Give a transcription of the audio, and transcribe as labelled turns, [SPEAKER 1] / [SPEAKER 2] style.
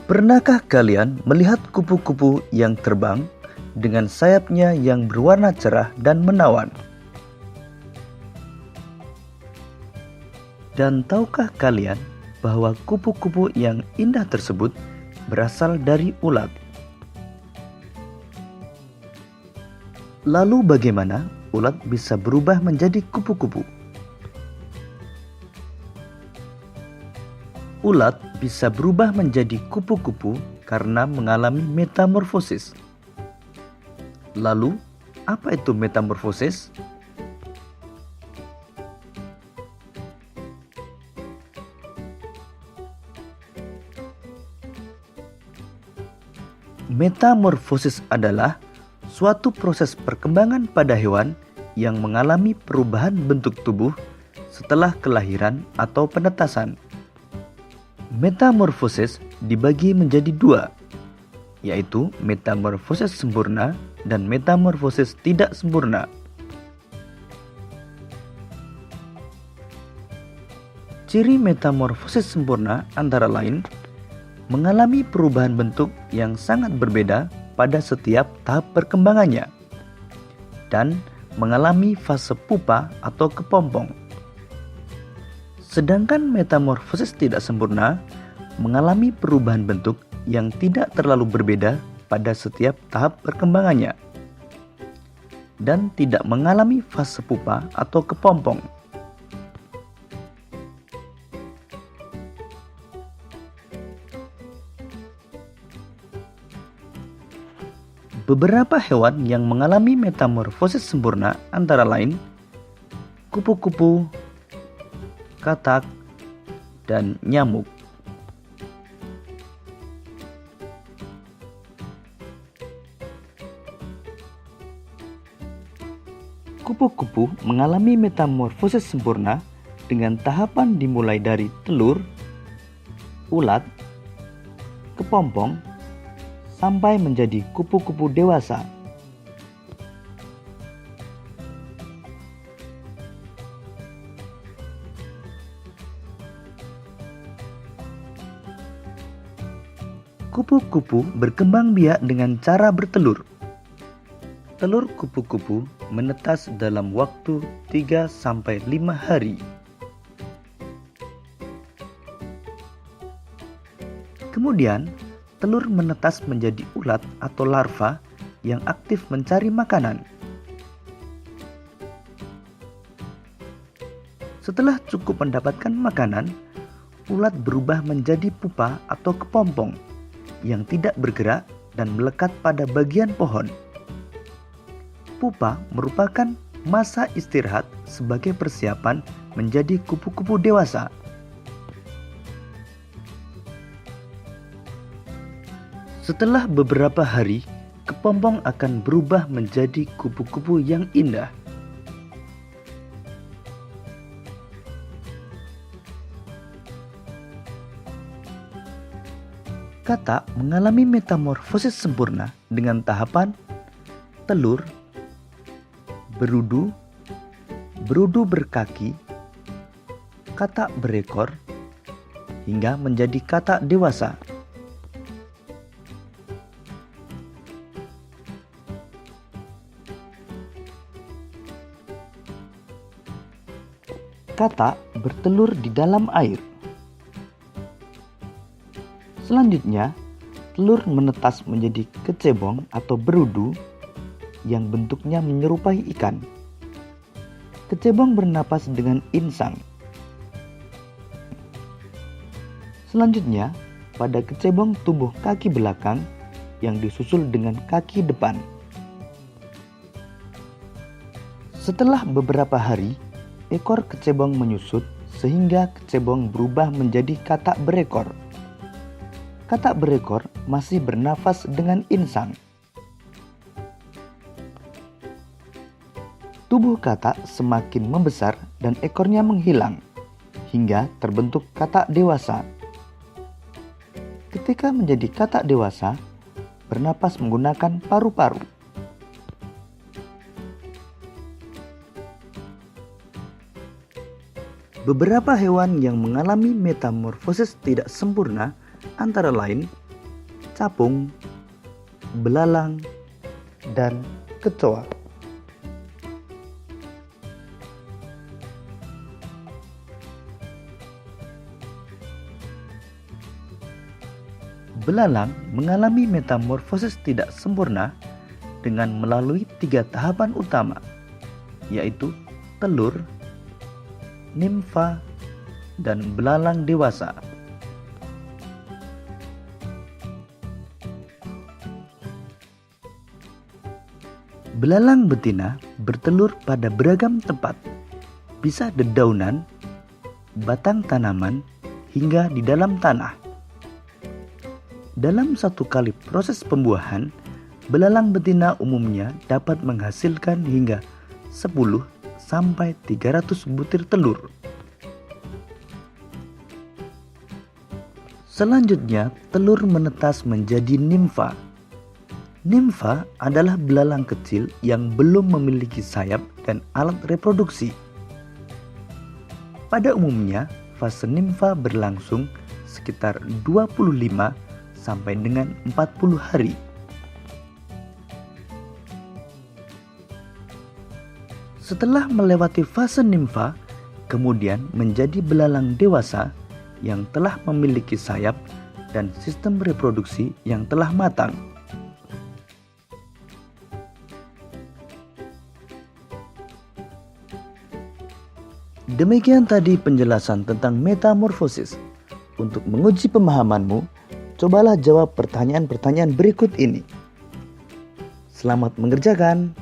[SPEAKER 1] Pernahkah kalian melihat kupu-kupu yang terbang dengan sayapnya yang berwarna cerah dan menawan? Dan tahukah kalian bahwa kupu-kupu yang indah tersebut berasal dari ulat? Lalu bagaimana ulat bisa berubah menjadi kupu-kupu? Ulat bisa berubah menjadi kupu-kupu karena mengalami metamorfosis. Lalu, apa itu metamorfosis? Metamorfosis adalah suatu proses perkembangan pada hewan yang mengalami perubahan bentuk tubuh setelah kelahiran atau penetasan. Metamorfosis dibagi menjadi dua, yaitu metamorfosis sempurna dan metamorfosis tidak sempurna. Ciri metamorfosis sempurna antara lain mengalami perubahan bentuk yang sangat berbeda pada setiap tahap perkembangannya dan mengalami fase pupa atau kepompong. Sedangkan metamorfosis tidak sempurna mengalami perubahan bentuk yang tidak terlalu berbeda pada setiap tahap perkembangannya dan tidak mengalami fase pupa atau kepompong. Beberapa hewan yang mengalami metamorfosis sempurna antara lain kupu-kupu, katak, dan nyamuk. Kupu-kupu mengalami metamorfosis sempurna dengan tahapan dimulai dari telur, ulat, kepompong, sampai menjadi kupu-kupu dewasa. Kupu-kupu berkembang biak dengan cara bertelur. Telur kupu-kupu menetas dalam waktu 3-5 hari. Kemudian, telur menetas menjadi ulat atau larva yang aktif mencari makanan. Setelah cukup mendapatkan makanan, ulat berubah menjadi pupa atau kepompong yang tidak bergerak dan melekat pada bagian pohon. Pupa merupakan masa istirahat sebagai persiapan menjadi kupu-kupu dewasa. Setelah beberapa hari, kepompong akan berubah menjadi kupu-kupu yang indah. Katak mengalami metamorfosis sempurna dengan tahapan telur, berudu, berudu berkaki, katak berekor, hingga menjadi katak dewasa. Katak bertelur di dalam air. Selanjutnya, telur menetas menjadi kecebong atau berudu yang bentuknya menyerupai ikan. Kecebong bernapas dengan insang. Selanjutnya, pada kecebong tumbuh kaki belakang yang disusul dengan kaki depan. Setelah beberapa hari, ekor kecebong menyusut sehingga kecebong berubah menjadi katak berekor. Katak berekor masih bernafas dengan insang. Tubuh katak semakin membesar dan ekornya menghilang hingga terbentuk katak dewasa. Ketika menjadi katak dewasa, bernapas menggunakan paru-paru. Beberapa hewan yang mengalami metamorfosis tidak sempurna antara lain capung, belalang, dan kecoa. Belalang mengalami metamorfosis tidak sempurna dengan melalui 3 tahapan utama, yaitu telur, nimfa, dan belalang dewasa. Belalang betina bertelur pada beragam tempat, bisa dedaunan, batang tanaman, hingga di dalam tanah. Dalam satu kali proses pembuahan, belalang betina umumnya dapat menghasilkan hingga 10 sampai 300 butir telur. Selanjutnya, telur menetas menjadi nimfa. Nimfa adalah belalang kecil yang belum memiliki sayap dan alat reproduksi. Pada umumnya, fase nimfa berlangsung sekitar 25 sampai dengan 40 hari. Setelah melewati fase nimfa, kemudian menjadi belalang dewasa yang telah memiliki sayap dan sistem reproduksi yang telah matang. Demikian tadi penjelasan tentang metamorfosis. Untuk menguji pemahamanmu, cobalah jawab pertanyaan-pertanyaan berikut ini. Selamat mengerjakan.